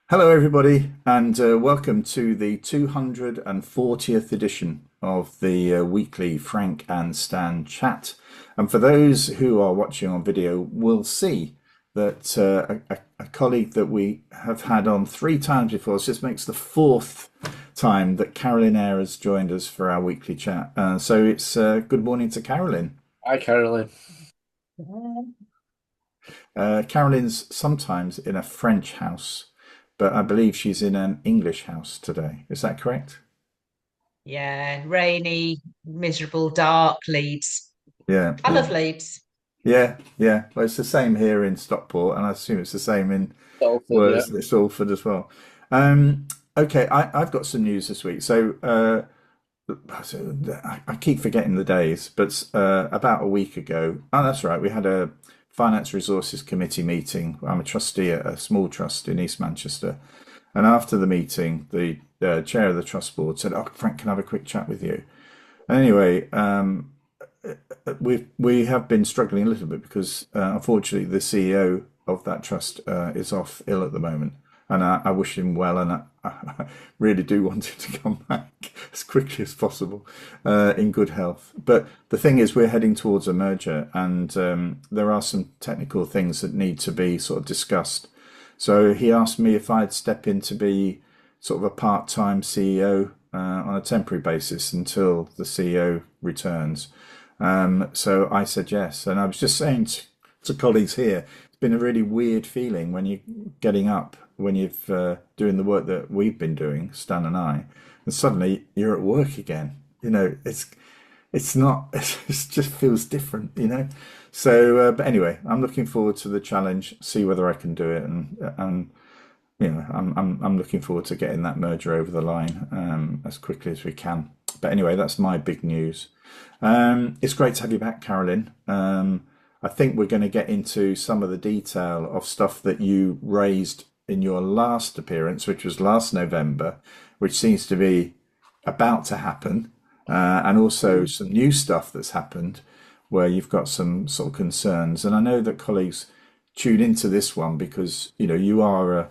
Hello, everybody, and welcome to the 240th edition of the weekly Frank and Stan chat. And for those who are watching on video, will see that a colleague that we have had on three times before, this just makes the fourth time that Carolyn Eyre has joined us for our weekly chat. So it's good morning to Carolyn. Hi, Carolyn. Carolyn's sometimes in a French house, but I believe she's in an English house today. Is that correct? Yeah, rainy, miserable, dark Leeds. Yeah, I yeah, love Leeds. yeah. Well, it's the same here in Stockport, and I assume it's the same in Salford, yeah. Worsley, Salford as well. Um, okay, I've got some news this week. I keep forgetting the days, but about a week ago, oh, that's right, we had a Finance Resources Committee meeting. I'm a trustee at a small trust in East Manchester. And after the meeting, the chair of the trust board said, "Oh, Frank, can I have a quick chat with you?" Anyway, we have been struggling a little bit because unfortunately the CEO of that trust is off ill at the moment, and I wish him well, and I really do want him to come back as quickly as possible in good health. But the thing is, we're heading towards a merger, and there are some technical things that need to be sort of discussed. So he asked me if I'd step in to be sort of a part-time CEO on a temporary basis until the CEO returns. So I said yes, and I was just saying to colleagues here, it's been a really weird feeling when you're getting up, when you've doing the work that we've been doing, Stan and I, and suddenly you're at work again. It's not. It just feels different, So, but anyway, I'm looking forward to the challenge. See whether I can do it, and I'm looking forward to getting that merger over the line as quickly as we can. But anyway, that's my big news. It's great to have you back, Carolyn. I think we're going to get into some of the detail of stuff that you raised in your last appearance, which was last November, which seems to be about to happen, and also some new stuff that's happened where you've got some sort of concerns. And I know that colleagues tune into this one because you are a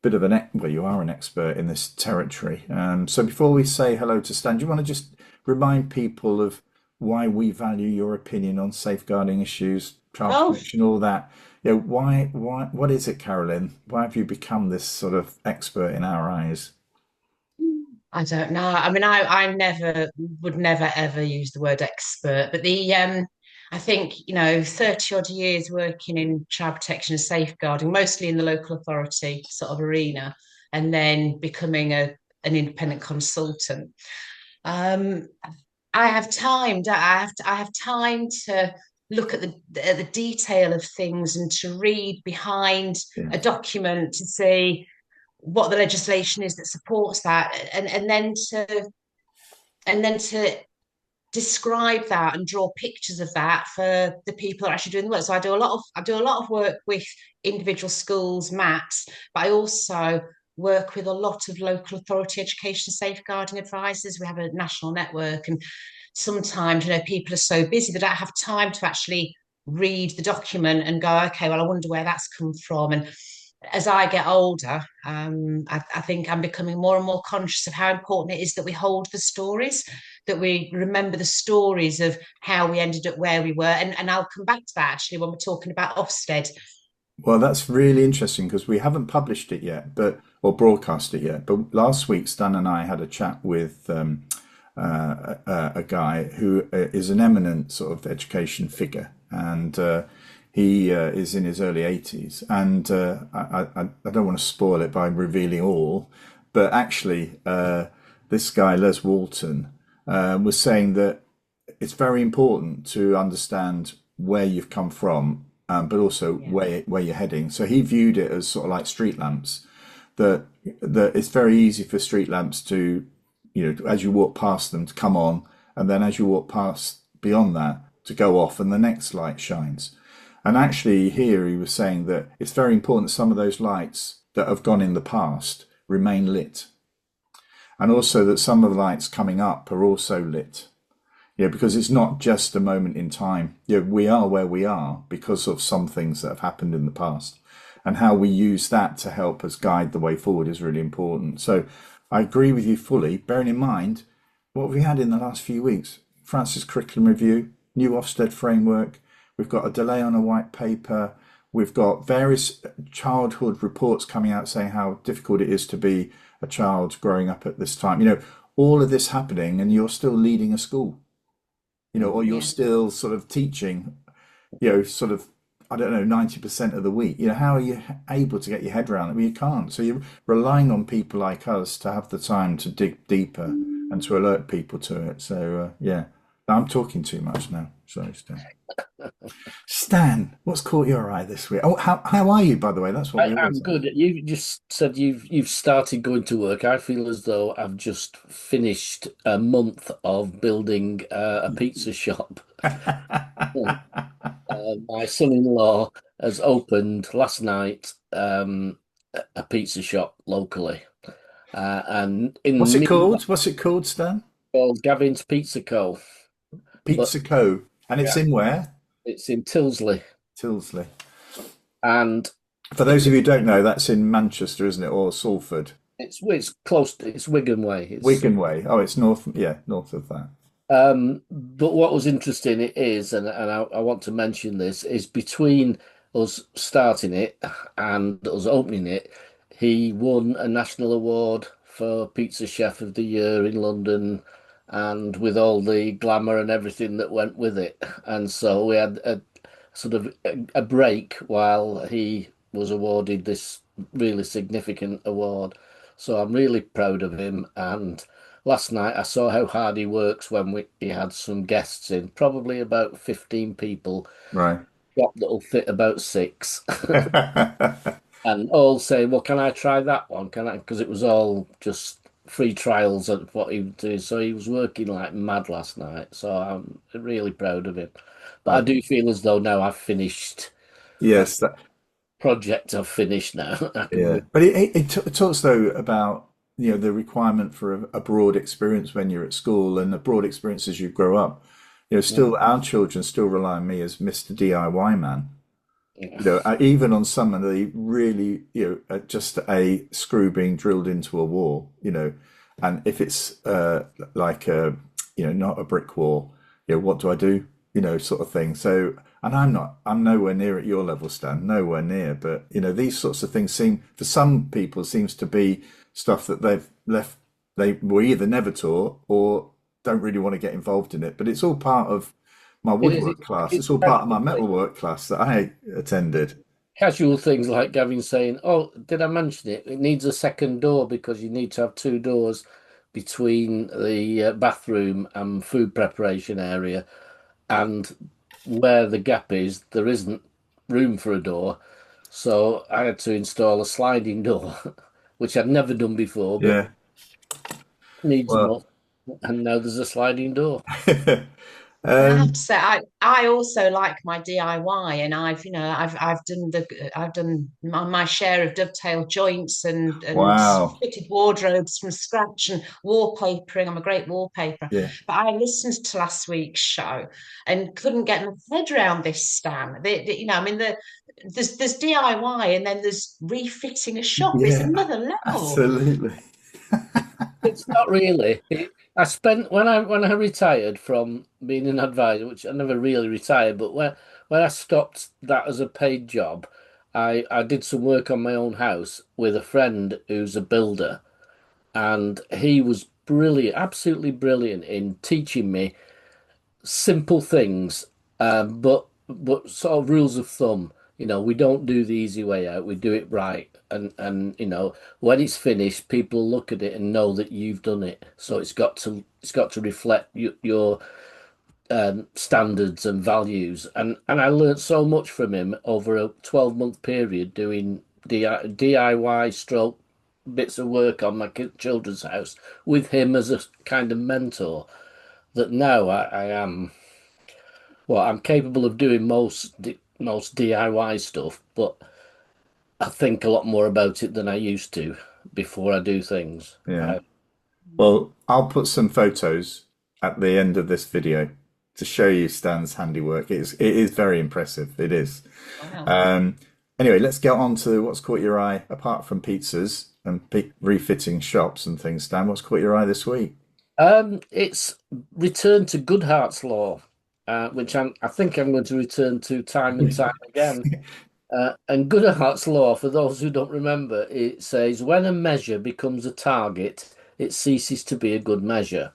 bit of you are an expert in this territory. So before we say hello to Stan, do you want to just remind people of why we value your opinion on safeguarding issues, child Oh, protection, all that? What is it, Carolyn? Why have you become this sort of expert in our eyes? I don't know. I mean, I never would never ever use the word expert, but I think, 30 odd years working in child protection and safeguarding, mostly in the local authority sort of arena, and then becoming an independent consultant. Um, I have time. I have time to look at the detail of things and to read behind Yeah. a document to see what the legislation is that supports that, and then to describe that and draw pictures of that for the people that are actually doing the work. So I do a lot of work with individual schools, MATs, but I also work with a lot of local authority education safeguarding advisors. We have a national network, and sometimes people are so busy that I don't have time to actually read the document and go, okay, well, I wonder where that's come from. And as I get older, I think I'm becoming more and more conscious of how important it is that we hold the stories, that we remember the stories of how we ended up where we were. And I'll come back to that actually when we're talking about Ofsted. Well, that's really interesting because we haven't published it yet, or broadcast it yet. But last week, Stan and I had a chat with a guy who is an eminent sort of education figure, and he is in his early 80s. And I don't want to spoil it by revealing all, but actually, this guy, Les Walton, was saying that it's very important to understand where you've come from, but also Yeah. where you're heading. So he viewed it as sort of like street lamps. That it's very easy for street lamps to, as you walk past them, to come on, and then as you walk past beyond that, to go off, and the next light shines. And actually, here he was saying that it's very important that some of those lights that have gone in the past remain lit, and also that some of the lights coming up are also lit. Yeah, because it's not just a moment in time. Yeah, we are where we are because of some things that have happened in the past. and how we use that to help us guide the way forward is really important. So I agree with you fully, bearing in mind what we had in the last few weeks. France's curriculum review, new Ofsted framework, we've got a delay on a white paper, we've got various childhood reports coming out saying how difficult it is to be a child growing up at this time. All of this happening, and you're still leading a school, or you're Yeah. still sort of teaching, sort of, I don't know, 90% of the week. How are you able to get your head around it? Well, you can't. So you're relying on people like us to have the time to dig deeper and to alert people to it. So, yeah, I'm talking too much now. Sorry, Stan. Stan, what's caught your eye this week? Oh, how are you, by the way? That's what we I'm always good. You just said you've started going to work. I feel as though I've just finished a month of building a pizza shop. My son-in-law has opened last night a pizza shop locally, and in the What's it meanwhile, called? What's it called, Stan? called Gavin's Pizza Co. But Pizza Co. And it's yeah, in where? it's in Tilsley, Tilsley. and For those of you who don't know, that's in Manchester, isn't it? Or Salford. it's close. It's Wigan Way. It's Wigan Way. Oh, it's north. Yeah, north of that. But what was interesting it is, and I want to mention this, is between us starting it and us opening it, he won a national award for Pizza Chef of the Year in London, and with all the glamour and everything that went with it. And so we had a sort of a break while he was awarded this really significant award. So I'm really proud of him. And last night I saw how hard he works when he had some guests in, probably about 15 people, Right. shop that'll fit about six, and all saying, "Well, can I try that one? Can I?" Because it was all just free trials of what he was doing. So he was working like mad last night. So I'm really proud of him. But I Uh, do feel as though now I've finished that yes, project. I've finished now. I can yeah. move. But it talks though about the requirement for a broad experience when you're at school and a broad experience as you grow up. Yeah. Still our children still rely on me as Mr. DIY man. Yeah. Even on some of the really, just a screw being drilled into a wall, and if it's like not a brick wall, what do I do? Sort of thing. So, and I'm nowhere near at your level, Stan, nowhere near. But these sorts of things seem, for some people, seems to be stuff that they were either never taught or don't really want to get involved in it. But it's all part of my It is. woodwork class. It's It's all part of my casual things. metalwork class that I attended. Casual things like Gavin saying, "Oh, did I mention it? It needs a second door because you need to have two doors between the bathroom and food preparation area, and where the gap is, there isn't room for a door. So I had to install a sliding door, which I'd never done before, but Yeah. needs Well, must. And now there's a sliding door. And I have um, to say, I also like my DIY, and I've done my share of dovetail joints and wow. fitted wardrobes from scratch and wallpapering. I'm a great wallpaper, Yeah. but I listened to last week's show and couldn't get my head around this, Stan. I mean, there's DIY and then there's refitting a shop. It's Yeah. another level. Absolutely. It's not really. I spent when I retired from being an advisor, which I never really retired, but when I stopped that as a paid job, I did some work on my own house with a friend who's a builder, and he was brilliant, absolutely brilliant in teaching me simple things, but sort of rules of thumb. We don't do the easy way out. We do it right, and when it's finished, people look at it and know that you've done it. So it's got to reflect your standards and values. And I learned so much from him over a 12-month period doing DIY stroke bits of work on my children's house with him as a kind of mentor. That now I am. Well, I'm capable of doing most DIY stuff, but I think a lot more about it than I used to before I do things. Yeah. Well, I'll put some photos at the end of this video to show you Stan's handiwork. It is very impressive. It is. Wow. Um, Anyway, let's get on to what's caught your eye apart from pizzas and refitting shops and things. Dan, what's caught your eye this week? It's return to Goodhart's law, which I think I'm going to return to time and time again. And Goodhart's law, for those who don't remember, it says when a measure becomes a target, it ceases to be a good measure.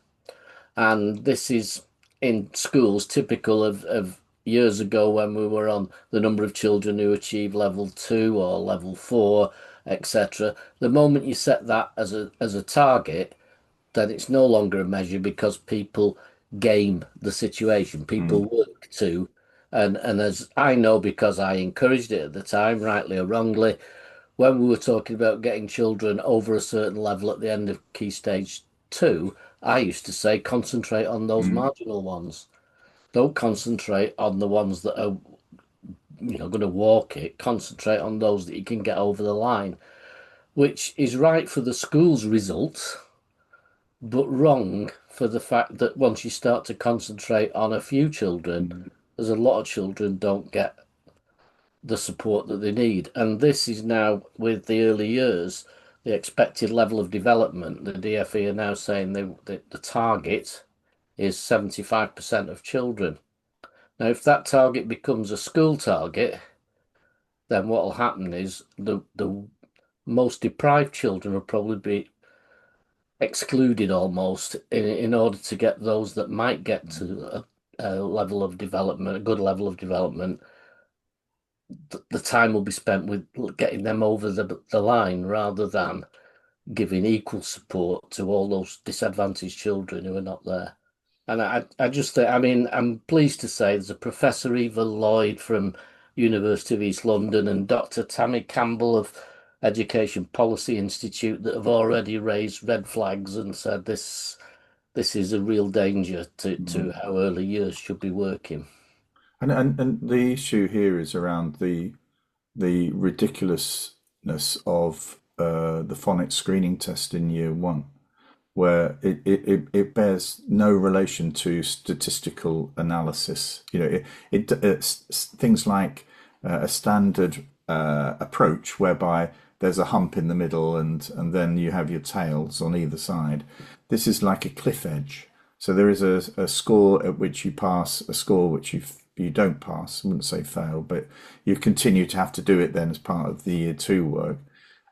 And this is in schools typical of years ago when we were on the number of children who achieve level 2 or level 4, etc. The moment you set that as a target, then it's no longer a measure because people game the situation. People Mm, work to, and as I know because I encouraged it at the time, rightly or wrongly, when we were talking about getting children over a certain level at the end of Key Stage 2, I used to say concentrate on those mm, marginal ones. Don't concentrate on the ones that are, going to walk it. Concentrate on those that you can get over the line, which is right for the school's results, but wrong for the fact that once you start to concentrate on a few children, mm, there's a lot of children don't get the support that they need. And this is now with the early years, the expected level of development. The DFE are now saying the target is 75% of children. Now, if that target becomes a school target, then what will happen is the most deprived children will probably be excluded almost in order to get those that might get to a level of development, a good level of development. The time will be spent with getting them over the line rather than giving equal support to all those disadvantaged children who are not there. And I just think, I mean, I'm pleased to say there's a Professor Eva Lloyd from University of East London and Dr. Tammy Campbell of Education Policy Institute that have already raised red flags and said this is a real danger to mm. how early years should be working. And the issue here is around the ridiculousness of the phonics screening test in year one, where it bears no relation to statistical analysis. You know, it's things like a standard approach whereby there's a hump in the middle and then you have your tails on either side. This is like a cliff edge. So there is a score at which you pass, a score which you don't pass. I wouldn't say fail, but you continue to have to do it then as part of the year two work.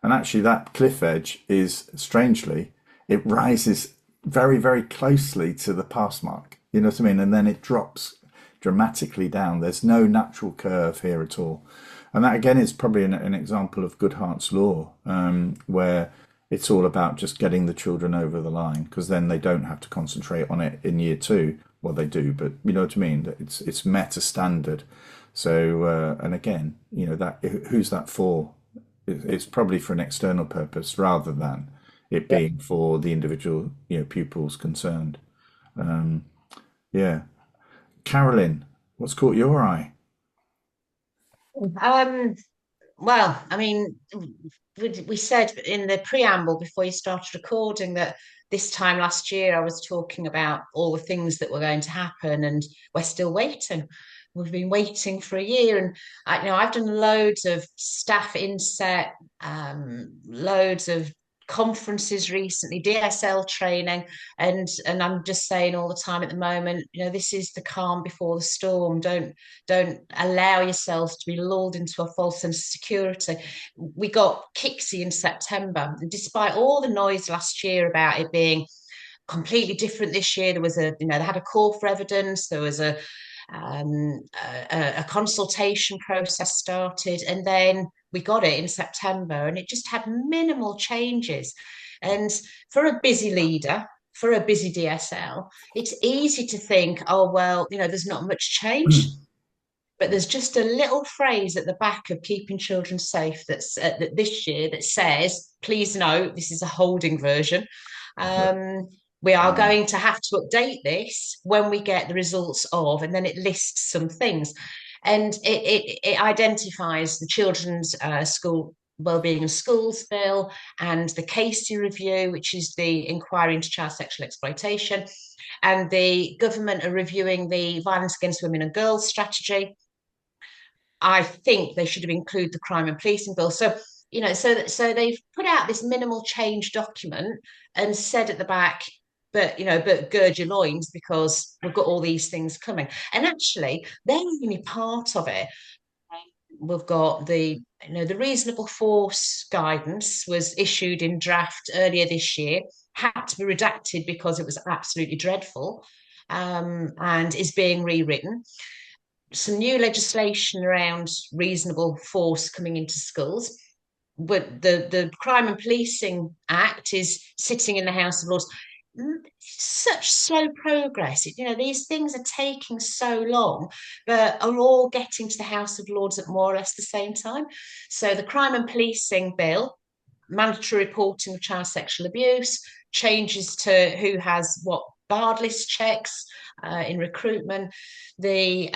And actually, that cliff edge is strangely, it rises very, very closely to the pass mark. You know what I mean? And then it drops dramatically down. There's no natural curve here at all. And that again is probably an example of Goodhart's law, where it's all about just getting the children over the line because then they don't have to concentrate on it in year two. Well, they do, but you know what I mean. It's meta standard. So and again, you know that who's that for? It's probably for an external purpose rather than it Yeah. being for the individual, you know, pupils concerned. Um, yeah, Carolyn, what's caught your eye? Um, well, I mean, we said in the preamble before you started recording that this time last year I was talking about all the things that were going to happen, and we're still waiting. We've been waiting for a year, and I've done loads of staff inset, loads of conferences recently, DSL training, and I'm just saying all the time at the moment, this is the calm before the storm. Don't allow yourselves to be lulled into a false sense of security. We got Qiqi in September, and despite all the noise last year about it being completely different this year, there was they had a call for evidence, there was a consultation process started, and then we got it in September, and it just had minimal changes. And for a busy leader, for a busy DSL, it's easy to think, oh, well, there's not much change. But there's just a little phrase at the back of keeping children safe that this year that says, please note, this is a holding version. We are Mm, going to have to update this when we get the results of, and then it lists some things. And it identifies the children's school wellbeing and schools bill and the Casey review, which is the inquiry into child sexual exploitation. And the government are reviewing the violence against women and girls strategy. I think they should have included the crime and policing bill. So, so they've put out this minimal change document and said at the back, but gird your loins because we've got all these things coming. And actually, they're only part of it. We've got the reasonable force guidance was issued in draft earlier this year, had to be redacted because it was absolutely dreadful, and is being rewritten. Some new legislation around reasonable force coming into schools. But the Crime and Policing Act is sitting in the House of Lords. Such slow progress. These things are taking so long, but are all getting to the House of Lords at more or less the same time. So the Crime and Policing Bill, mandatory reporting of child sexual abuse, changes to who has what barred list checks in recruitment, the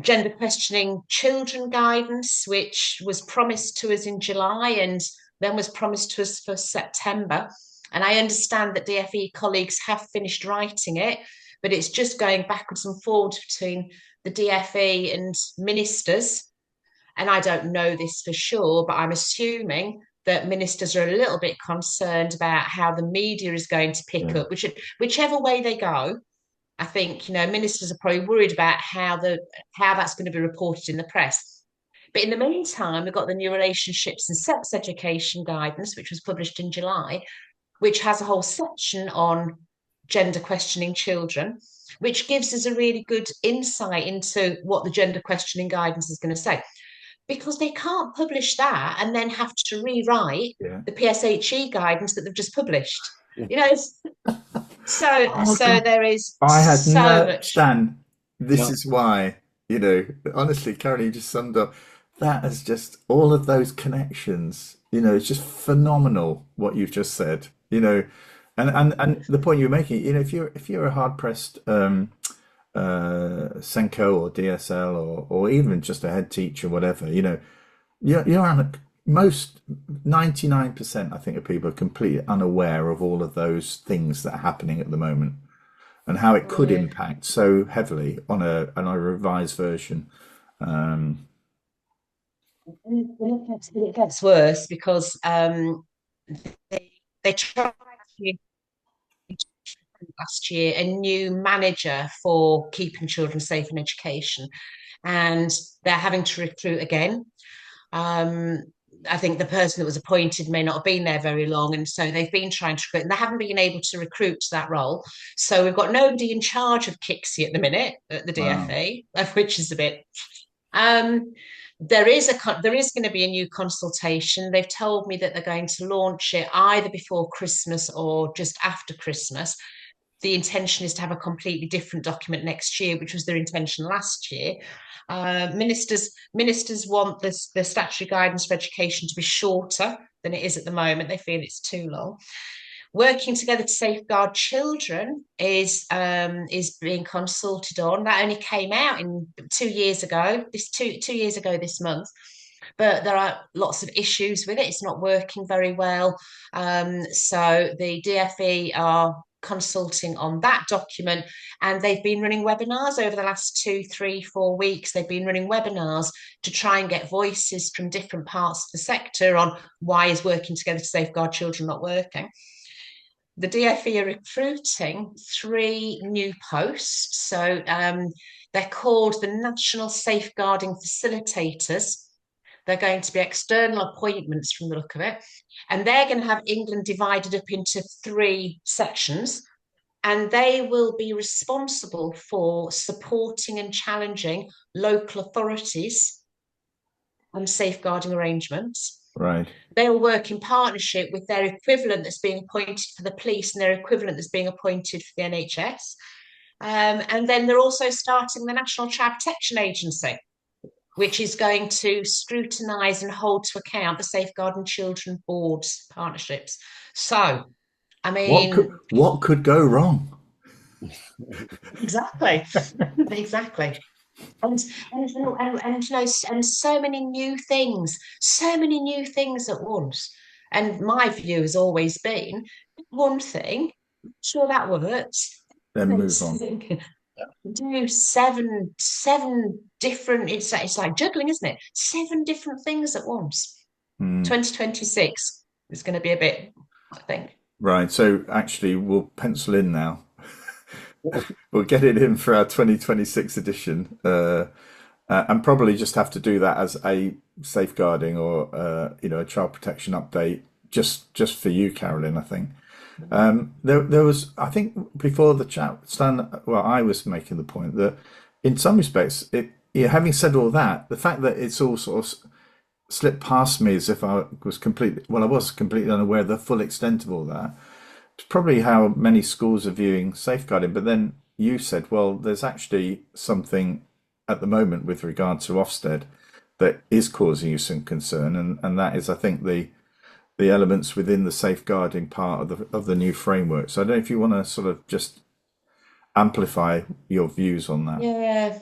gender questioning children guidance, which was promised to us in July and then was promised to us for September. And I understand that DFE colleagues have finished writing it, but it's just going backwards and forwards between the DFE and ministers. And I don't know this for sure, but I'm assuming that ministers are a little bit concerned about how the media is going to pick up, whichever way they go. I think ministers are probably worried about how that's going to be reported in the press. But in the meantime, we've got the new relationships and sex education guidance, which was published in July, which has a whole section on gender questioning children, which gives us a really good insight into what the gender questioning guidance is going to say. Because they can't publish that and then have to rewrite the PSHE guidance that they've just published. So there is I had so no much. Stan. This is why, honestly, Carolyn, you just summed up. That is just all of those connections. It's just phenomenal what you've just said. And the point you're making. If you're a hard pressed Senko or DSL or even just a head teacher, whatever, you're most 99%, I think, of people are completely unaware of all of those things that are happening at the moment and how it could impact so heavily on a revised version. It gets worse because they tried last year a new manager for keeping children safe in education, and they're having to recruit again. I think the person that was appointed may not have been there very long, and so they've been trying to recruit, and they haven't been able to recruit to that role. So we've got nobody in charge of Qiqi at the minute at the DFE, which is a bit. There is going to be a new consultation. They've told me that they're going to launch it either before Christmas or just after Christmas. The intention is to have a completely different document next year, which was their intention last year. Ministers want the statutory guidance for education to be shorter than it is at the moment. They feel it's too long. Working together to safeguard children is being consulted on. That only came out 2 years ago. Two years ago this month. But there are lots of issues with it. It's not working very well. So the DFE are consulting on that document, and they've been running webinars over the last 2, 3, 4 weeks. They've been running webinars to try and get voices from different parts of the sector on why is working together to safeguard children not working. The DFE are recruiting 3 new posts. So they're called the National Safeguarding Facilitators. They're going to be external appointments from the look of it. And they're going to have England divided up into 3 sections. And they will be responsible for supporting and challenging local authorities on safeguarding arrangements. Right. They will work in partnership with their equivalent that's being appointed for the police and their equivalent that's being appointed for the NHS. And then they're also starting the National Child Protection Agency, which is going to scrutinise and hold to account the Safeguarding Children Board's partnerships. So, I mean... What could go wrong? Exactly. And so many new things at once. And my view has always been one thing, sure that works. Then move on. do seven different, it's like juggling, isn't it? 7 different things at once. 2026 is going to be a bit, I think. Right. So actually, we'll pencil in now. We'll get it in for our 2026 edition, and probably just have to do that as a safeguarding or a child protection update, just for you, Carolyn. I think there was, I think before the chat, Stan. Well, I was making the point that in some respects, having said all that, the fact that it's all sort of slipped past me as if I was completely unaware of the full extent of all that. It's probably how many schools are viewing safeguarding. But then you said, well, there's actually something at the moment with regard to Ofsted that is causing you some concern, and that is, I think, the elements within the safeguarding part of the new framework. So I don't know if you want to sort of just amplify your views on that. Yeah.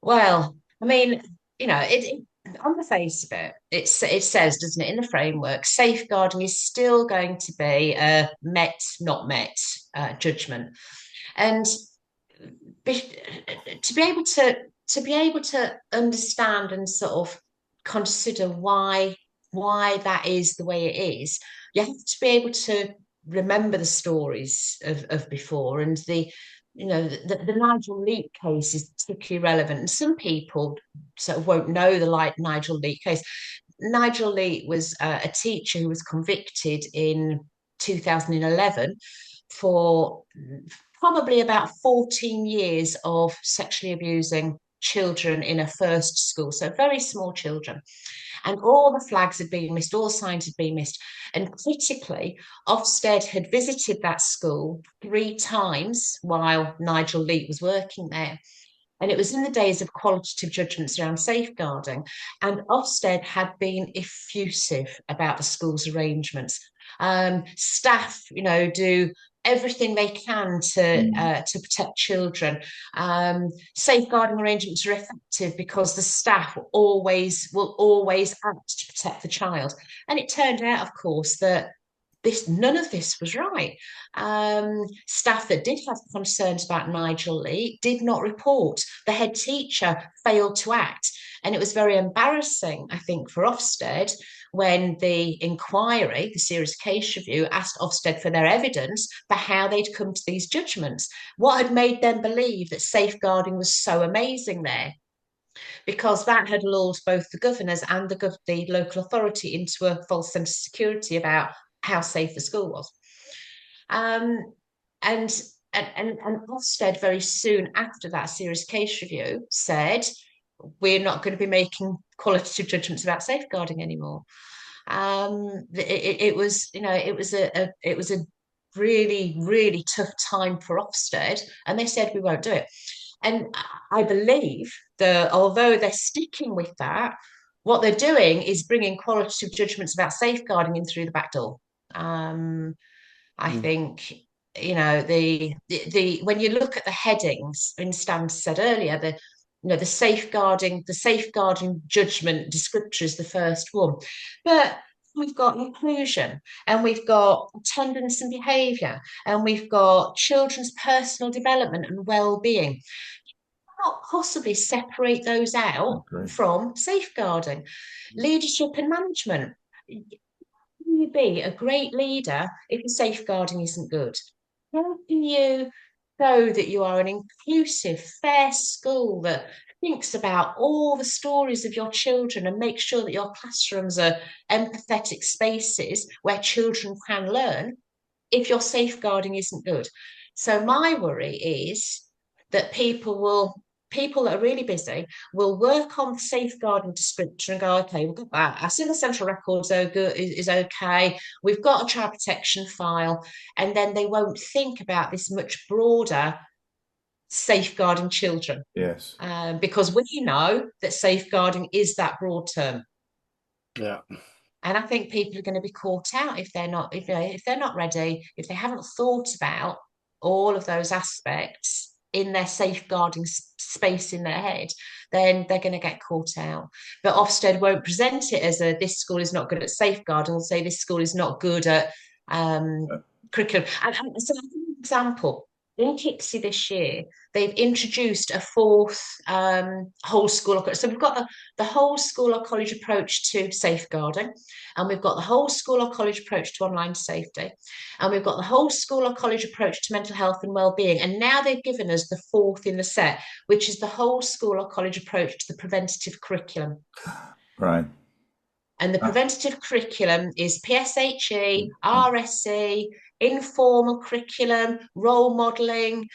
Well, I mean, it on the face of it, it says, doesn't it, in the framework, safeguarding is still going to be a met, not met judgment, and to be able to understand and sort of consider why that is the way it is, you have to be able to remember the stories of before, and the Nigel Leak case is particularly relevant. And some people sort of won't know the Nigel Leak case. Nigel Leak was a teacher who was convicted in 2011 for probably about 14 years of sexually abusing children in a first school, so very small children. And all the flags had been missed, all signs had been missed. And critically, Ofsted had visited that school 3 times while Nigel Leak was working there. And it was in the days of qualitative judgments around safeguarding. And Ofsted had been effusive about the school's arrangements. Staff, do everything they can to protect children. Safeguarding arrangements are effective because the staff will always act to protect the child. And it turned out, of course, that none of this was right. Staff that did have concerns about Nigel Leak did not report. The head teacher failed to act. And it was very embarrassing, I think, for Ofsted when the inquiry, the serious case review, asked Ofsted for their evidence for how they'd come to these judgments. What had made them believe that safeguarding was so amazing there? Because that had lulled both the governors and the local authority into a false sense of security about how safe the school was. And Ofsted very soon after that serious case review said, we're not going to be making qualitative judgments about safeguarding anymore. It was a really, really tough time for Ofsted, and they said we won't do it. And I believe that although they're sticking with that, what they're doing is bringing qualitative judgments about safeguarding in through the back door. I think the when you look at the headings, and Stan said earlier, the safeguarding judgment descriptor is the first one, but we've got inclusion, and we've got attendance and behaviour, and we've got children's personal development and well-being. You cannot possibly separate those out from safeguarding. Leadership and management. Can you be a great leader if your safeguarding isn't good? How can you show that you are an inclusive, fair school that thinks about all the stories of your children and makes sure that your classrooms are empathetic spaces where children can learn if your safeguarding isn't good? So my worry is that people that are really busy will work on safeguarding description and go, okay, we've got that. Our single central records is okay. We've got a child protection file. And then they won't think about this much broader safeguarding children. Yes. Because we know that safeguarding is that broad term. Yeah. And I think people are going to be caught out if they're not ready, if they haven't thought about all of those aspects in their safeguarding space in their head, then they're going to get caught out. But Ofsted won't present it as this school is not good at safeguarding, or say this school is not good at curriculum. And so, an example, in Qiqi this year, they've introduced a fourth whole school. So we've got the whole school or college approach to safeguarding, and we've got the whole school or college approach to online safety, and we've got the whole school or college approach to mental health and well-being. And now they've given us the fourth in the set, which is the whole school or college approach to the preventative curriculum. Right. And the preventative curriculum is PSHE, RSE, informal curriculum, role modelling,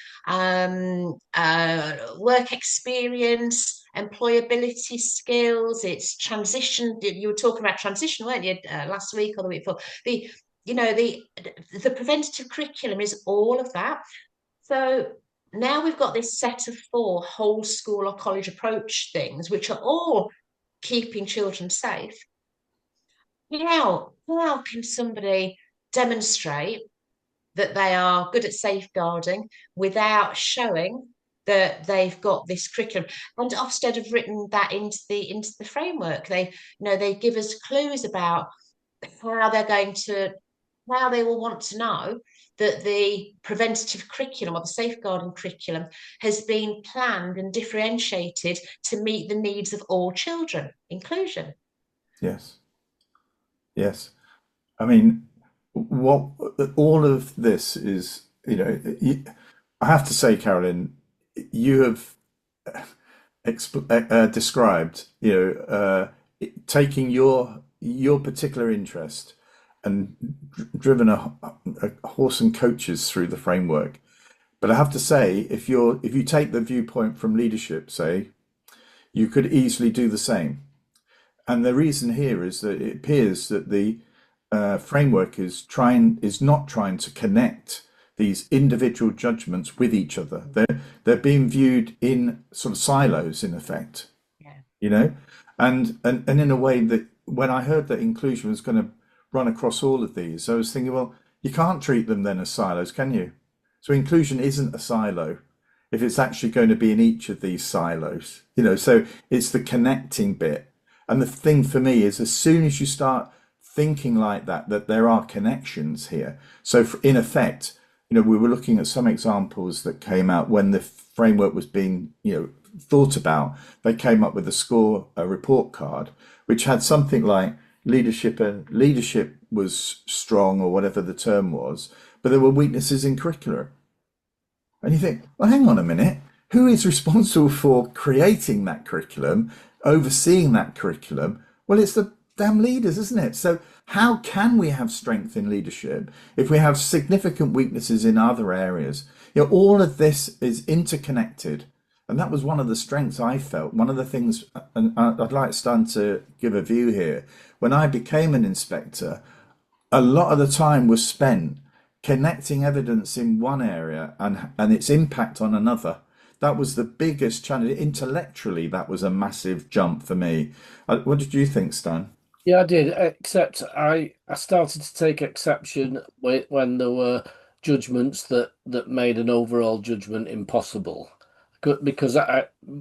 work experience, employability skills. It's transition. You were talking about transition, weren't you, last week or the week before? The preventative curriculum is all of that. So now we've got this set of 4 whole school or college approach things, which are all keeping children safe. How can somebody demonstrate that they are good at safeguarding without showing that they've got this curriculum? And Ofsted have written that into the framework. They give us clues about how they will want to know that the preventative curriculum or the safeguarding curriculum has been planned and differentiated to meet the needs of all children. Inclusion. Yes. Yes. I mean, what all of this is, I have to say, Carolyn, you have described, taking your particular interest and driven a horse and coaches through the framework. But I have to say, if you take the viewpoint from leadership, say, you could easily do the same. And the reason here is that it appears that the framework is not trying to connect these individual judgments with each other. They're being viewed in sort of silos, in effect. Yeah. And in a way that when I heard that inclusion was going to run across all of these, I was thinking, well, you can't treat them then as silos, can you? So inclusion isn't a silo if it's actually going to be in each of these silos. So it's the connecting bit. And the thing for me is, as soon as you start thinking like that there are connections here. So in effect, we were looking at some examples that came out when the framework was being, thought about. They came up with a report card, which had something like leadership was strong, or whatever the term was, but there were weaknesses in curriculum. And you think, well, hang on a minute, who is responsible for creating that curriculum, overseeing that curriculum? Well, it's the damn leaders, isn't it? So how can we have strength in leadership if we have significant weaknesses in other areas? All of this is interconnected. And that was one of the strengths I felt. One of the things, and I'd like Stan to give a view here. When I became an inspector, a lot of the time was spent connecting evidence in one area and its impact on another. That was the biggest challenge. Intellectually, that was a massive jump for me. What did you think, Stan? Yeah, I did, except I started to take exception when there were judgments that made an overall judgment impossible. Because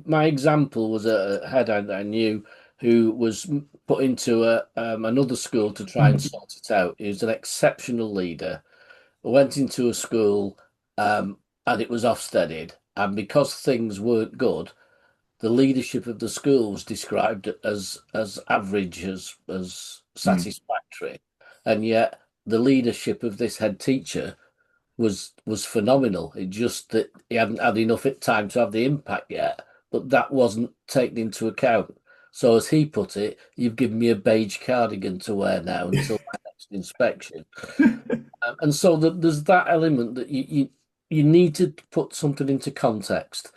my example was a head I knew who was put into another school to try and sort it out. He was an exceptional leader. Went into a school and it was Ofsteded. And because things weren't good, the leadership of the school was described as average, as satisfactory. And yet the leadership of this head teacher was phenomenal. It just that he hadn't had enough time to have the impact yet, but that wasn't taken into account. So as he put it, you've given me a beige cardigan to wear now until my next inspection. And so there's that element that you need to put something into context.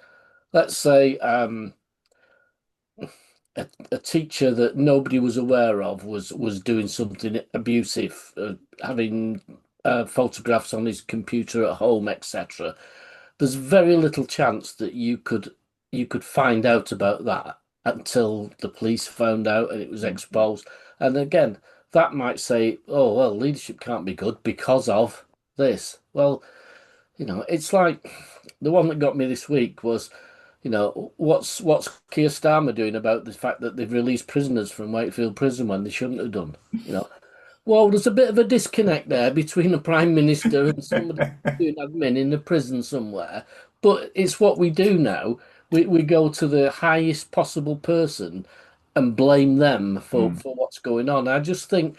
Let's say a teacher that nobody was aware of was doing something abusive, having photographs on his computer at home, etc. There's very little chance that you could find out about that until the police found out and it was exposed. And again, that might say, oh, well, leadership can't be good because of this. Well, it's like the one that got me this week was, what's Keir Starmer doing about the fact that they've released prisoners from Wakefield Prison when they shouldn't have done? Well, there's a bit of a disconnect there between the Prime Minister and somebody doing admin in a prison somewhere. But it's what we do now. We go to the highest possible person and blame them Mm. for what's going on. I just think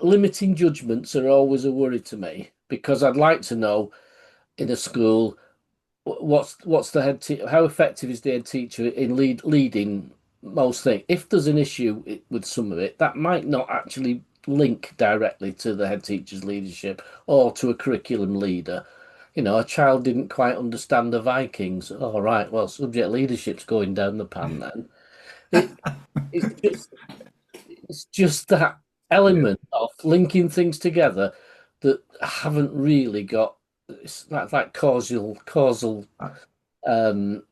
limiting judgments are always a worry to me because I'd like to know in a school what's the how effective is the head teacher in leading most things. If there's an issue with some of it, that might not actually link directly to the head teacher's leadership or to a curriculum leader. You know, a child didn't quite understand the Vikings. All right, well, subject leadership's going down the pan then. It, it's just that Yeah. element of linking things together that haven't really got it's like causal Uh, um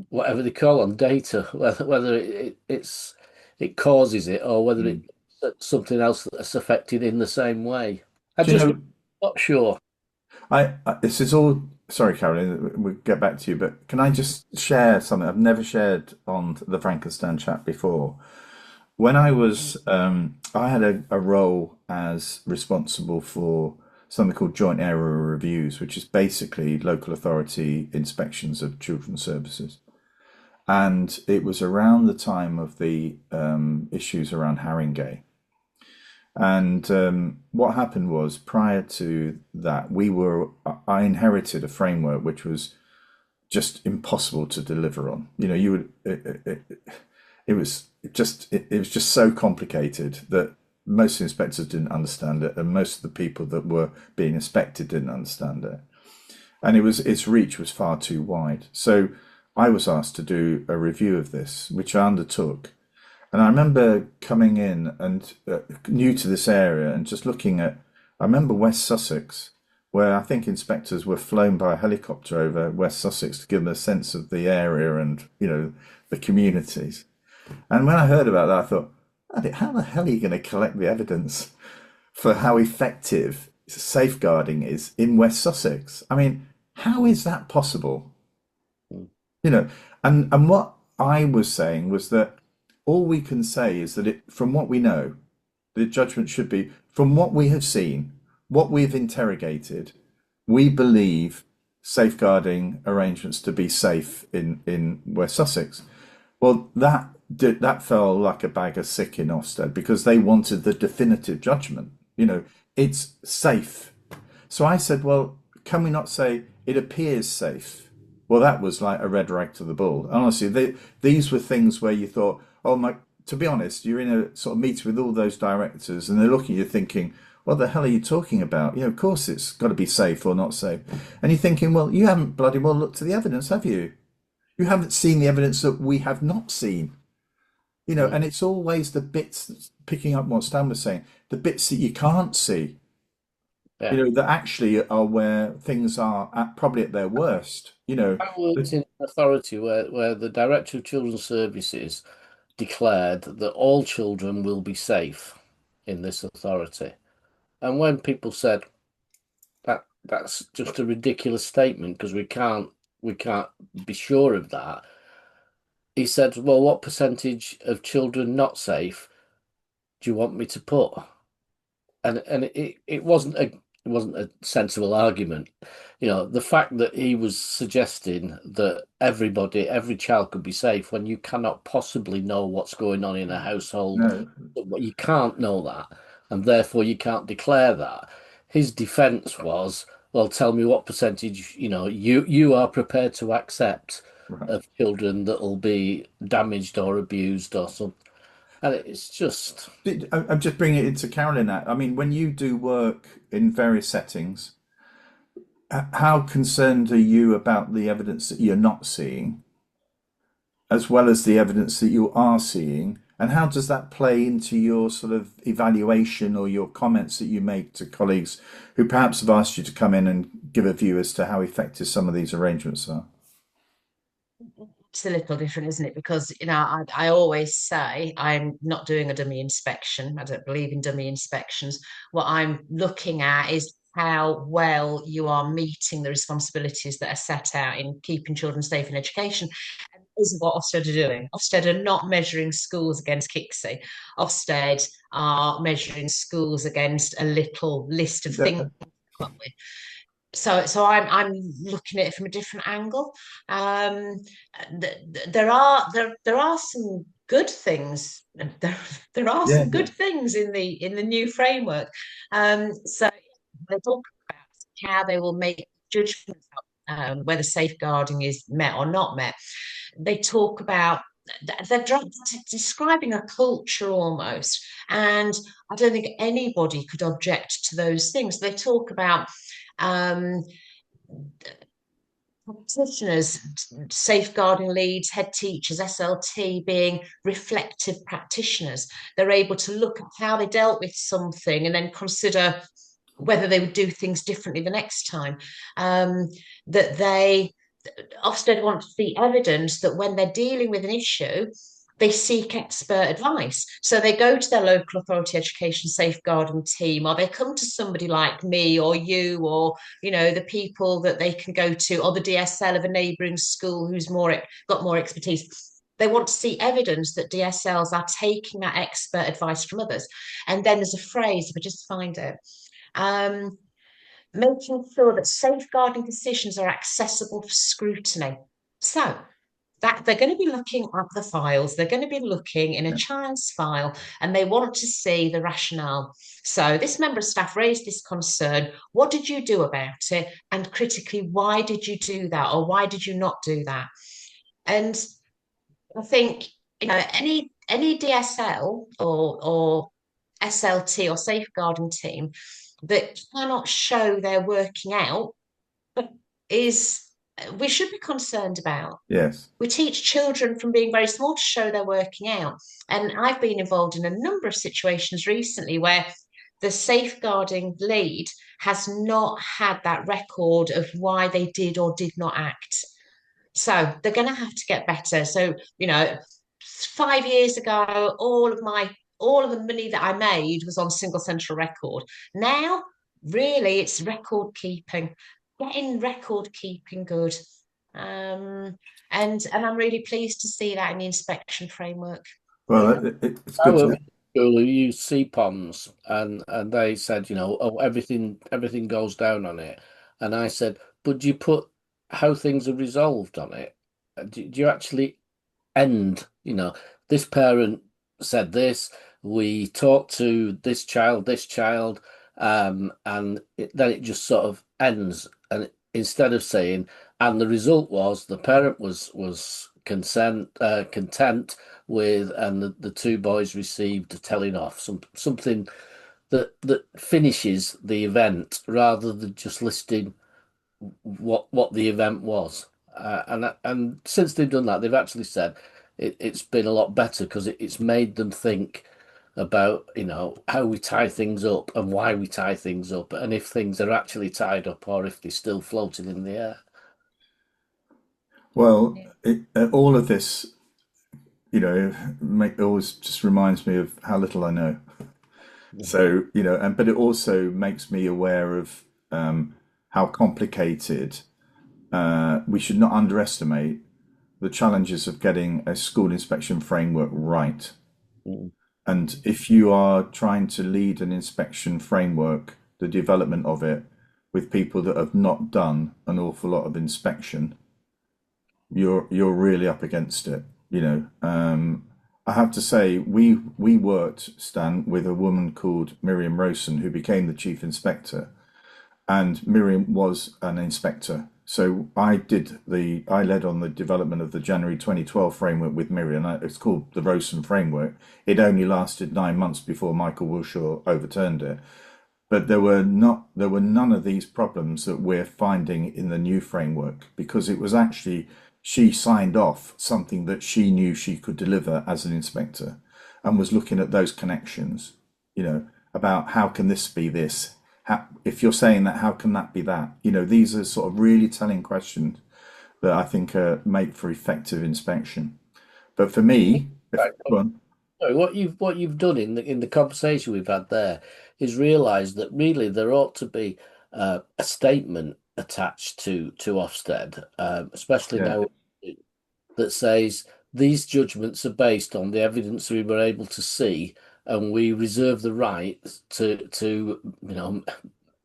whatever they call on data, whether it causes it or whether mm. it's something else that's affected in the same way. I Do you just know, not sure. this is all, sorry, Carolyn, we'll get back to you, but can I just share something I've never shared on the Frankistan chat before? When I had a role as responsible for something called joint area reviews, which is basically local authority inspections of children's services. And it was around the time of the issues around Haringey. And what happened was, prior to that, I inherited a framework which was just impossible to deliver on. You know, you would it was it was just so complicated that most inspectors didn't understand it, and most of the people that were being inspected didn't understand it, and its reach was far too wide. So I was asked to do a review of this, which I undertook. And I remember coming in and new to this area and just looking at, I remember West Sussex, where I think inspectors were flown by a helicopter over West Sussex to give them a sense of the area and, you know, the communities. And when I heard about that, I thought, how the hell are you going to collect the evidence for how effective safeguarding is in West Sussex? I mean, how is that possible? You know, and what I was saying was that all we can say is that from what we know, the judgment should be from what we have seen, what we've interrogated, we believe safeguarding arrangements to be safe in West Sussex. Well, that fell like a bag of sick in Ofsted because they wanted the definitive judgment. You know, it's safe. So I said, well, can we not say it appears safe? Well, that was like a red rag to the bull. Honestly, these were things where you thought, oh my, to be honest, you're in a sort of meeting with all those directors and they're looking at you thinking, what the hell are you talking about? You know, of course it's got to be safe or not safe. And you're thinking, well, you haven't bloody well looked at the evidence, have you? You haven't seen the evidence that we have not seen. You know, and it's always the bits, picking up what Stan was saying, the bits that you can't see, you Yeah. know, that actually are where things are probably at their worst. You know, I worked in an authority where the Director of Children's Services declared that all children will be safe in this authority. And when people said that's just a ridiculous statement because we can't be sure of that, he said, well, what percentage of children not safe do you want me to put? And it wasn't a sensible argument. You know, the fact that he was suggesting that every child could be safe when you cannot possibly know what's going on in a household, no, but you can't know that, and therefore you can't declare that. His defense was, well, tell me what percentage, you are prepared to accept right. of children that will be damaged or abused or something. And it's just, I'm just bringing it into Carolyn. I mean, when you do work in various settings, how concerned are you about the evidence that you're not seeing, as well as the evidence that you are seeing? And how does that play into your sort of evaluation or your comments that you make to colleagues who perhaps have asked you to come in and give a view as to how effective some of these arrangements are? It's a little different, isn't it? Because, I always say I'm not doing a dummy inspection. I don't believe in dummy inspections. What I'm looking at is how well you are meeting the responsibilities that are set out in keeping children safe in education. isn't what Ofsted are doing. Ofsted are not measuring schools against Qiqi. Ofsted are measuring schools against a little list of things to come up with. So I'm looking at it from a different angle. There are some good things. There are Yeah, some good things in the new framework. So they talk about how they will make judgments whether safeguarding is met or not met. They talk about they're describing a culture almost, and I don't think anybody could object to those things. They talk about practitioners, safeguarding leads, head teachers, SLT being reflective practitioners. They're able to look at how they dealt with something and then consider whether they would do things differently the next time. Ofsted want to see evidence that when they're dealing with an issue, they seek expert advice. So they go to their local authority education safeguarding team, or they come to somebody like me or you, or the people that they can go to, or the DSL of a neighbouring school who's got more expertise. They want to see evidence that DSLs are taking that expert advice from others. And then there's a phrase, if I just find it, making sure that safeguarding decisions are accessible for scrutiny. So that they're going to be looking at the files, they're going to be looking in a child's file, and they want to see the rationale. So this member of staff raised this concern. What did you do about it? And critically, why did you do that? Or why did you not do that? And I think, any DSL or SLT or safeguarding team that cannot show they're working out we should be concerned about. yes. We teach children from being very small to show they're working out. And I've been involved in a number of situations recently where the safeguarding lead has not had that record of why they did or did not act. So they're going to have to get better. So, 5 years ago, all of the money that I made was on single central record. Now, really, it's record keeping, getting record keeping good. And I'm really pleased to see that in the inspection framework. Well, it's good to. School who use CPOMs, and they said, everything goes down on it, and I said, but do you put how things are resolved on it? Do you actually end? This parent said this. We talked to this child, and then it just sort of ends. And instead of saying, and the result was the parent was content with, and the two boys received a telling off, something that finishes the event rather than just listing what the event was. And since they've done that, they've actually said it's been a lot better because it's made them think about how we tie things up and why we tie things up, and if things are actually tied up or if they're still floating in the air. Well, all of this, always just reminds me of how little I know. So, but it also makes me aware of how complicated. We should not underestimate the challenges of getting a school inspection framework right. And if you are trying to lead an inspection framework, the development of it, with people that have not done an awful lot of inspection, you're really up against it. I have to say, we worked, Stan, with a woman called Miriam Rosen, who became the chief inspector, and Miriam was an inspector. So I led on the development of the January 2012 framework with Miriam. It's called the Rosen framework. It only lasted 9 months before Michael Wilshaw overturned it. But there were none of these problems that we're finding in the new framework, because it was actually, she signed off something that she knew she could deliver as an inspector, and was looking at those connections, about how can this be this? If you're saying that, how can that be that? These are sort of really telling questions that I think make for effective inspection. But for me, what you've done in the conversation we've had there is realise that really there ought to be a statement attached to Ofsted, especially now that says these judgments are based on the evidence we were able to see, and we reserve the right to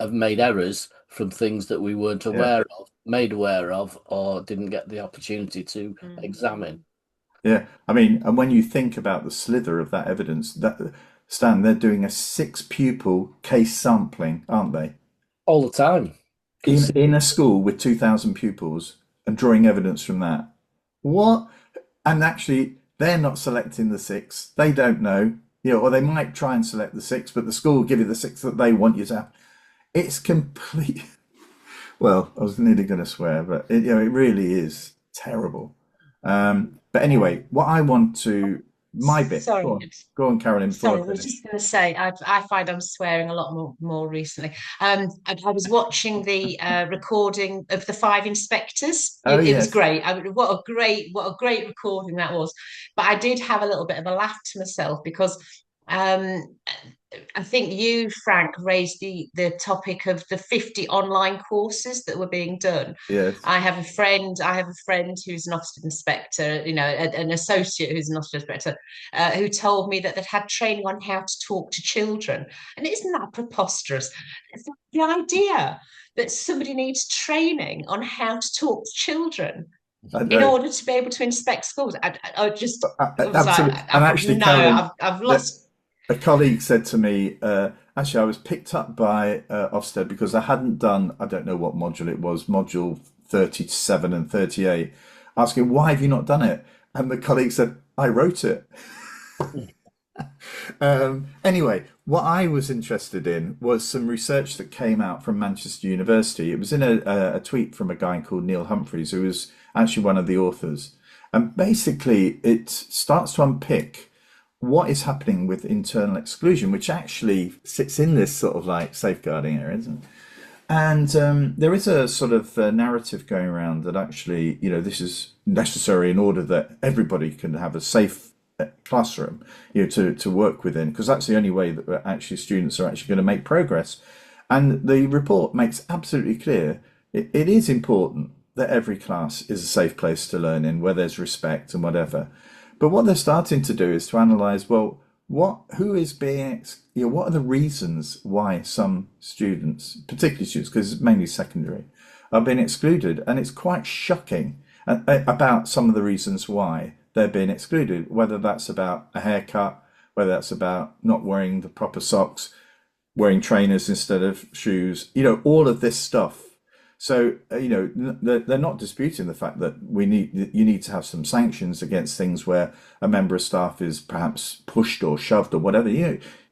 have made errors from things that we weren't made aware of, or didn't get the opportunity to examine. Yeah, I mean, and when you think about the slither of that evidence, that Stan, they're doing a 6 pupil case sampling, aren't they? All the time. In a school with 2,000 pupils and drawing evidence from that. What? And actually, they're not selecting the 6. They don't know, or they might try and select the 6, but the school will give you the 6 that they want you to have. It's complete. Well, I was nearly going to swear, but it really is terrible. But anyway, what I want to my bit. Sorry. Go on, Carolyn. Sorry, I was just going to say, I find I'm swearing a lot more recently. I was watching the recording of the 5 inspectors. It was great. I mean, what a great recording that was. But I did have a little bit of a laugh to myself because I think you, Frank, raised the topic of the 50 online courses that were being done. Yes. I have a friend who's an Ofsted inspector, an associate who's an Ofsted inspector, who told me that they'd had training on how to talk to children. And isn't that preposterous? The idea that somebody needs training on how to talk to children in order to be able to inspect schools. I've lost. A colleague said to me, actually, I was picked up by Ofsted because I hadn't done, I don't know what module it was, module 37 and 38, asking, why have you not done it? And the colleague said, I wrote it. Anyway, what I was interested in was some research that came out from Manchester University. It was in a tweet from a guy called Neil Humphrey, who was actually one of the authors. And basically, it starts to unpick what is happening with internal exclusion, which actually sits in this sort of like safeguarding area, isn't it? And there is a sort of narrative going around that actually, this is necessary in order that everybody can have a safe classroom, to work within, because that's the only way that actually students are actually going to make progress. And the report makes absolutely clear it is important that every class is a safe place to learn in, where there's respect and whatever. But what they're starting to do is to analyse, well, what are the reasons why some students, particularly students, because it's mainly secondary, are being excluded? And it's quite shocking about some of the reasons why they're being excluded, whether that's about a haircut, whether that's about not wearing the proper socks, wearing trainers instead of shoes, all of this stuff. So, they're not disputing the fact that you need to have some sanctions against things where a member of staff is perhaps pushed or shoved or whatever.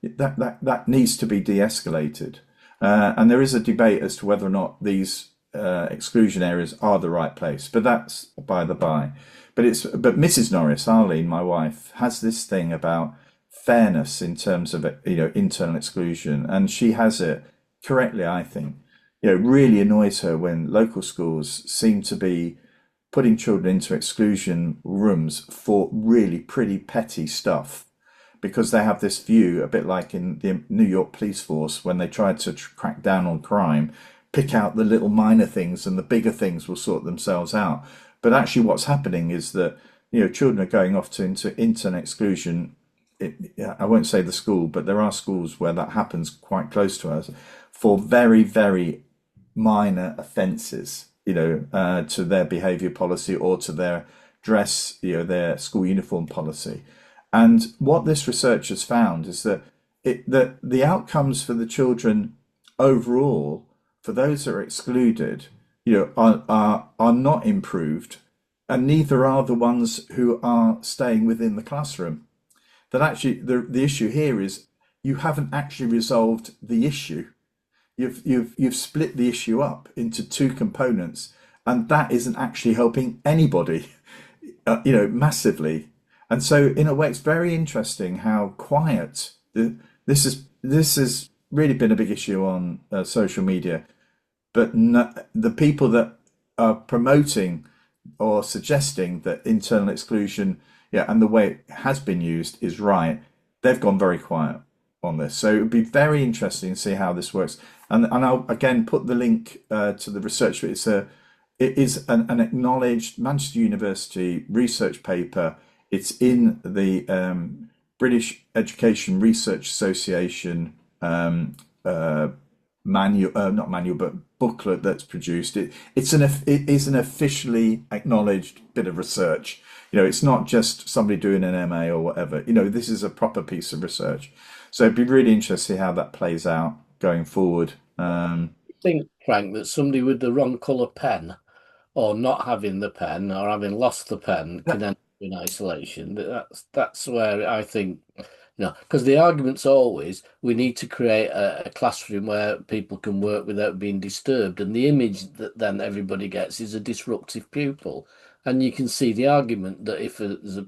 That needs to be de-escalated. And there is a debate as to whether or not these exclusion areas are the right place, but that's by the by. But Mrs. Norris, Arlene, my wife, has this thing about fairness in terms of internal exclusion, and she has it correctly, I think. It really annoys her when local schools seem to be putting children into exclusion rooms for really pretty petty stuff, because they have this view, a bit like in the New York police force when they tried to crack down on crime, pick out the little minor things and the bigger things will sort themselves out. But actually what's happening is that children are going off into internal exclusion. I won't say the school, but there are schools where that happens quite close to us for very, very minor offences, to their behaviour policy or to their dress, their school uniform policy. And what this research has found is that the outcomes for the children overall, for those that are excluded, are not improved, and neither are the ones who are staying within the classroom. That actually the issue here is you haven't actually resolved the issue. You've split the issue up into 2 components, and that isn't actually helping anybody, massively. And so, in a way, it's very interesting how quiet this has really been a big issue on social media. But the people that are promoting or suggesting that internal exclusion, and the way it has been used is right, they've gone very quiet on this. So it would be very interesting to see how this works. And I'll again put the link to the research. It's it is an acknowledged Manchester University research paper. It's in the British Education Research Association manual, not manual, but booklet that's produced. It is an officially acknowledged bit of research. It's not just somebody doing an MA or whatever. This is a proper piece of research. So it'd be really interesting to see how that plays out going forward. I think, Frank, that somebody with the wrong colour pen, or not having the pen, or having lost the pen, can end up in isolation. That's where I think, because the argument's always we need to create a classroom where people can work without being disturbed, and the image that then everybody gets is a disruptive pupil. And you can see the argument that if there's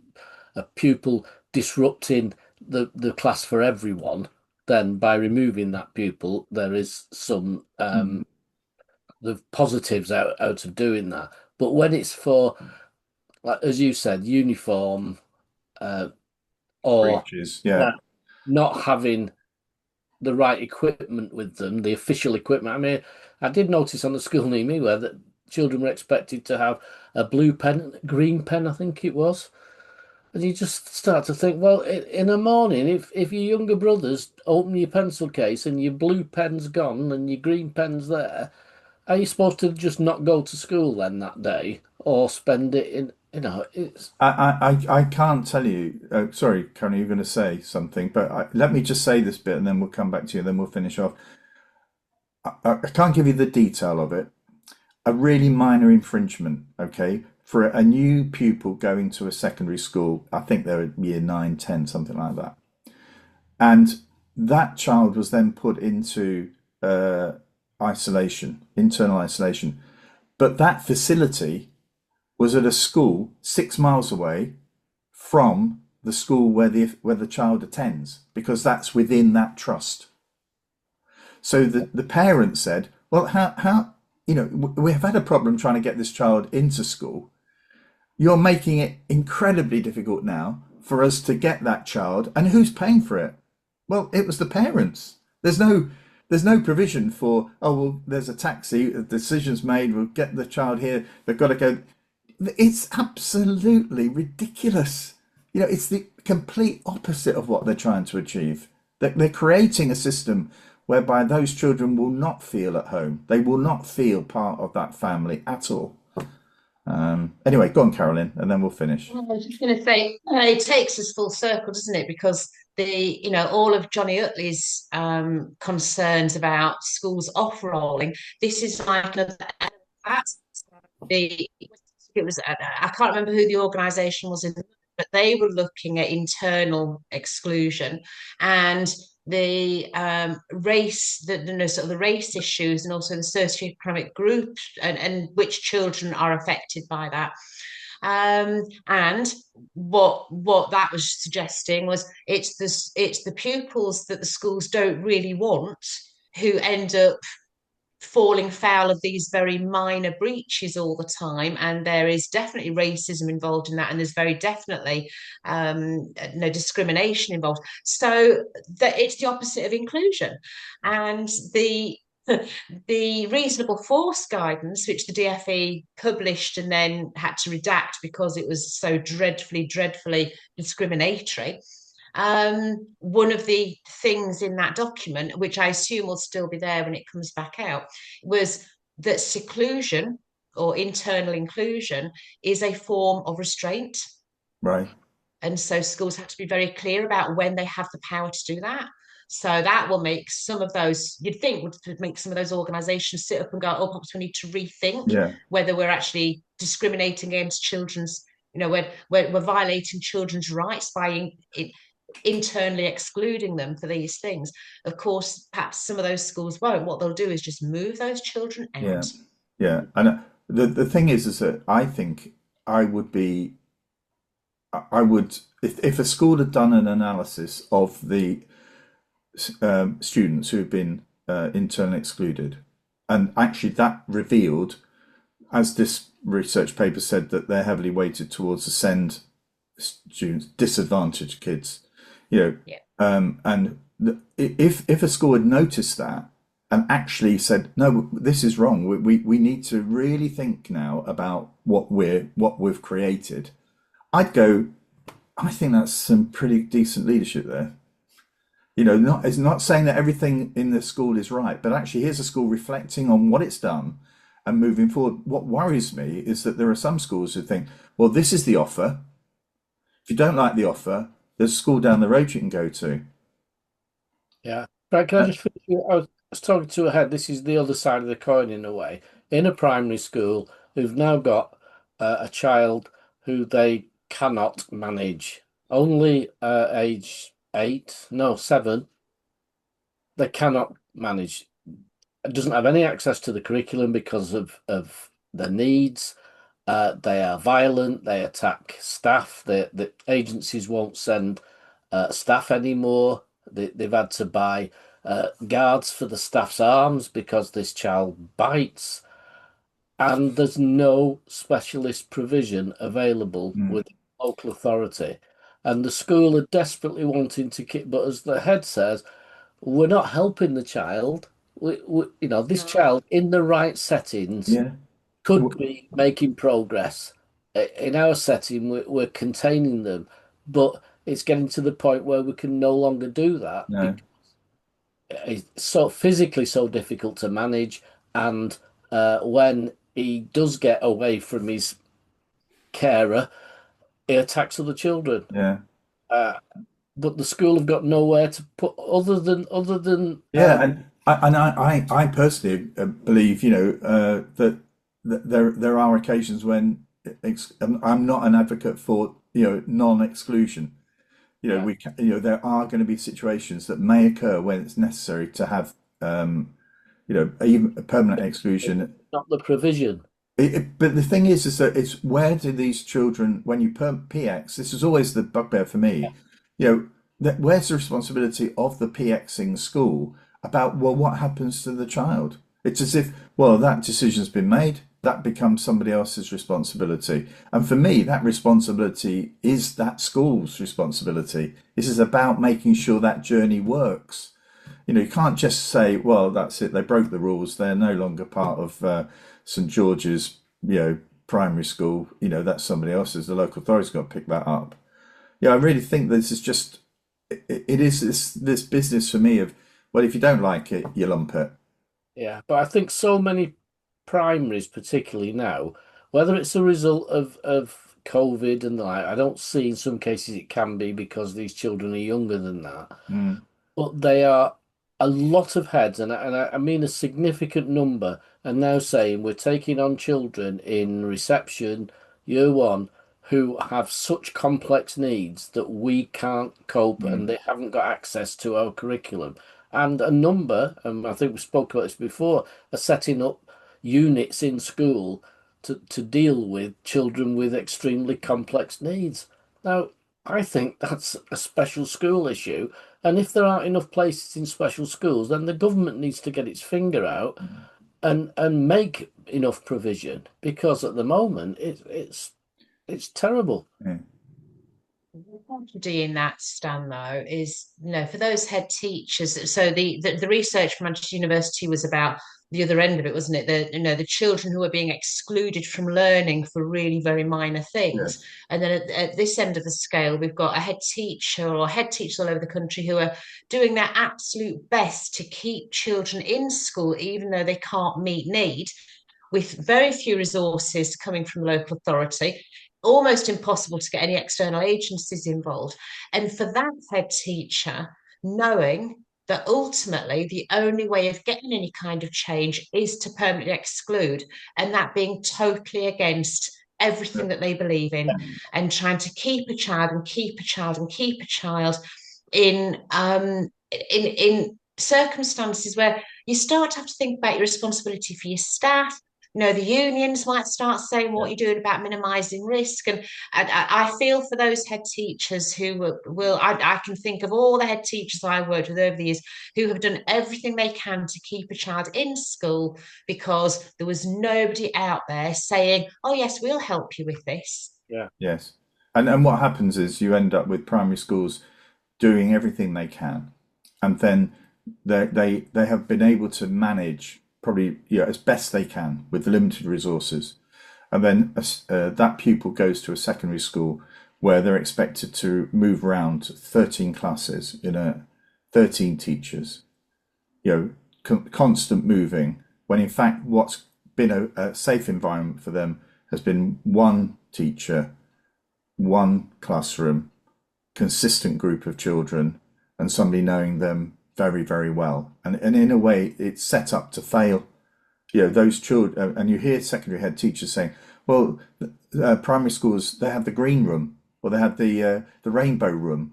a pupil disrupting the class for everyone, then by removing that pupil, there is some the positives out of doing that. But when it's for, like, as you said, uniform or breaches, yeah. not having the right equipment with them, the official equipment. I mean, I did notice on the school near me where that children were expected to have a blue pen, green pen, I think it was. And you just start to think, well, in the morning, if your younger brothers open your pencil case and your blue pen's gone and your green pen's there, are you supposed to just not go to school then that day, or spend it in? It's I can't tell you. Sorry, Karen, you're going to say something, but let me just say this bit, and then we'll come back to you, and then we'll finish off. I can't give you the detail of it. A really minor infringement, okay, for a new pupil going to a secondary school. I think they're year 9, 10, something like that. And that child was then put into isolation, internal isolation. But that facility was at a school 6 miles away from the school where the child attends, because that's within that trust. So the parents said, well, how we have had a problem trying to get this child into school. You're making it incredibly difficult now for us to get that child, and who's paying for it? Well, it was the parents. There's no provision for, oh, well, there's a taxi, a decision's made, we'll get the child here, they've got to go. It's absolutely ridiculous. It's the complete opposite of what they're trying to achieve. They're creating a system whereby those children will not feel at home. They will not feel part of that family at all. Anyway, go on, Carolyn, and then we'll finish. I was just going to say, it takes us full circle, doesn't it? Because all of Johnny Utley's concerns about schools off-rolling, this is like another it was I can't remember who the organisation was in, but they were looking at internal exclusion and the race, sort of the race issues, and also the socioeconomic group and which children are affected by that. And what that was suggesting was it's the pupils that the schools don't really want who end up falling foul of these very minor breaches all the time, and there is definitely racism involved in that, and there's very definitely no discrimination involved. So that it's the opposite of inclusion, and the reasonable force guidance, which the DfE published and then had to redact because it was so dreadfully discriminatory. One of the things in that document, which I assume will still be there when it comes back out, was that seclusion or internal inclusion is a form of restraint. Right. And so schools have to be very clear about when they have the power to do that. So that will make some of those, you'd think would make some of those organisations sit up and go, oh, perhaps we need to rethink whether we're actually discriminating against children's, we're violating children's rights by internally excluding them for these things. Of course, perhaps some of those schools won't. What they'll do is just move those children out. Yeah. And the thing is that I think I would, if a school had done an analysis of the students who've been internally excluded, and actually that revealed, as this research paper said, that they're heavily weighted towards the SEND students, disadvantaged kids, and if a school had noticed that and actually said, no, this is wrong. We need to really think now about what we've created. I'd go, I think that's some pretty decent leadership there. It's not saying that everything in the school is right, but actually here's a school reflecting on what it's done and moving forward. What worries me is that there are some schools who think, well, this is the offer. If you don't like the offer, there's a school down the road you can go to. Yeah. Right, can I just finish you? I was talking to a head. This is the other side of the coin in a way. In a primary school, who've now got a child who they cannot manage. Only age 8, no, 7, they cannot manage. It doesn't have any access to the curriculum because of their needs. They are violent. They attack staff. The agencies won't send staff anymore. They've had to buy guards for the staff's arms because this child bites, and there's no specialist provision available with local authority. And the school are desperately wanting to keep, but as the head says, we're not helping the child. This child in the right settings Yeah. could be making progress. In our setting, we're containing them, but it's getting to the point where we can no longer do that No. because it's so physically so difficult to manage. And when he does get away from his carer, he attacks other children. Yeah. But the school have got nowhere to put other than Yeah, and I personally believe, that there are occasions when I'm not an advocate for, non-exclusion. There are going to be situations that may occur when it's necessary to have, even a permanent exclusion. not the provision. But the thing is that it's where do these children, when you PX, this is always the bugbear for me, where's the responsibility of the PXing school about, well, what happens to the child? It's as if, well, that decision's been made, that becomes somebody else's responsibility. And for me, that responsibility is that school's responsibility. This is about making sure that journey works. You can't just say, well, that's it, they broke the rules, they're no longer part of St George's, primary school, that's somebody else's, the local authority's got to pick that up. I really think this is just, it is this business for me of, well, if you don't like it, you lump it. Yeah, but I think so many primaries, particularly now, whether it's a result of COVID and the like, I don't see in some cases it can be because these children are younger than that, but they are a lot of heads, and I mean a significant number, are now saying we're taking on children in reception, year 1, who have such complex needs that we can't cope and they haven't got access to our curriculum. And a number, and I think we spoke about this before, are setting up units in school to deal with children with extremely complex needs. Now, I think that's a special school issue. And if there aren't enough places in special schools, then the government needs to get its finger out and make enough provision, because at the moment it's terrible. Yeah. The tragedy in that, Stan, though, is for those head teachers. So the research from Manchester University was about the other end of it, wasn't it? The children who are being excluded from learning for really very minor things. Yeah. And then at this end of the scale, we've got a head teacher or head teachers all over the country who are doing their absolute best to keep children in school, even though they can't meet need, with very few resources coming from the local authority, almost impossible to get any external agencies involved. And for that head teacher, knowing that ultimately the only way of getting any kind of change is to permanently exclude, and that being totally against everything that they believe in, and trying to keep a child and keep a child and keep a child in circumstances where you start to have to think about your responsibility for your staff. The unions might start saying what you're doing about minimising risk. And I feel for those head teachers who I can think of all the head teachers I've worked with over the years who have done everything they can to keep a child in school because there was nobody out there saying, oh, yes, we'll help you with this. Yeah. Yes. And what happens is you end up with primary schools doing everything they can. And then they have been able to manage probably as best they can with limited resources, and then that pupil goes to a secondary school where they're expected to move around 13 classes 13 teachers, constant moving, when in fact what's been a safe environment for them has been one teacher, one classroom, consistent group of children, and somebody knowing them very, very well. And in a way, it's set up to fail. Those children, and you hear secondary head teachers saying, well, primary schools, they have the green room, or they have the rainbow room,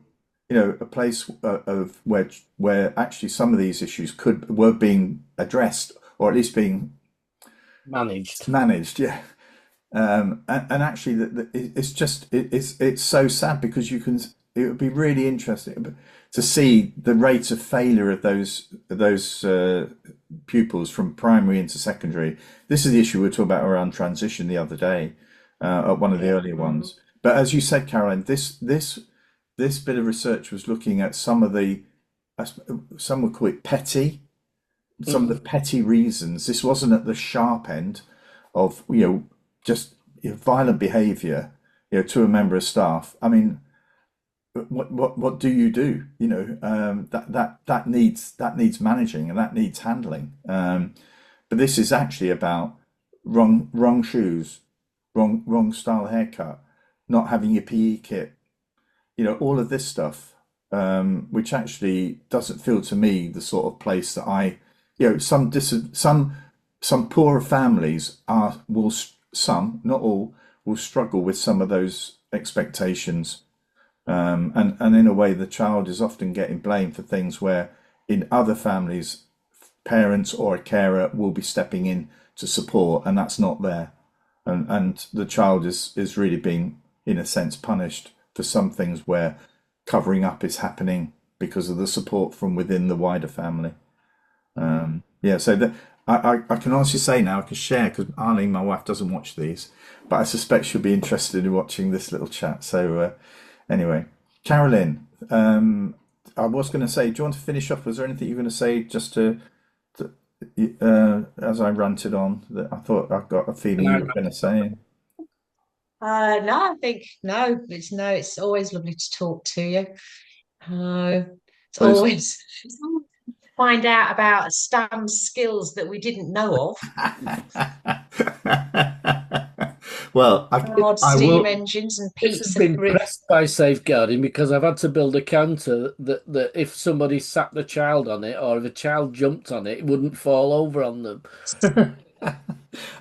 a place of where actually some of these issues were being addressed, or at least being managed. Yeah. And actually, it's so sad, because it would be really interesting to see the rate of failure of those pupils from primary into secondary. This is the issue we were talking about around transition the other day, at one of the earlier ones. But as you said, Carolyn, this bit of research was looking at some would call it petty, some of the petty reasons. This wasn't at the sharp end of just violent behaviour to a member of staff. I mean, what do you do? That needs managing, and that needs handling. But this is actually about wrong shoes, wrong style haircut, not having your PE kit, all of this stuff, which actually doesn't feel to me the sort of place that some poorer families some, not all, will struggle with some of those expectations. And in a way, the child is often getting blamed for things where in other families, parents or a carer will be stepping in to support, and that's not there. And the child is really being, in a sense, punished for some things where covering up is happening because of the support from within the wider family. So I can honestly say now, I can share, because Arlene, my wife, doesn't watch these, but I suspect she'll be interested in watching this little chat. So anyway, Carolyn, I was going to say, do you want to finish off? Was there anything you were going to say just as I ranted on, that I thought I got a feeling you were going to say? No, I think no. It's always lovely to talk to you. It's always find out about Stan's skills that we didn't know of. Well, steam engines and This has been pressed by safeguarding, because I've had to build a counter that if somebody sat the child on it, or if a child jumped on it, it wouldn't fall over on them.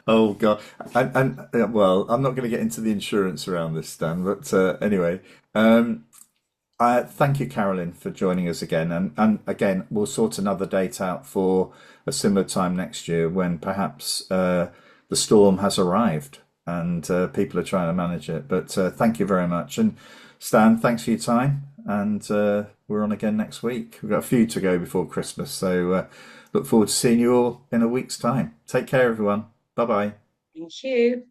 Oh God! And well, I'm not going to get into the insurance around this, Stan. But anyway, thank you, Carolyn, for joining us again. And again, we'll sort another date out for a similar time next year, when perhaps the storm has arrived and people are trying to manage it. But thank you very much. And Stan, thanks for your time. And we're on again next week. We've got a few to go before Christmas. So look forward to seeing you all in a week's time. Take care, everyone. Bye-bye. Thank you.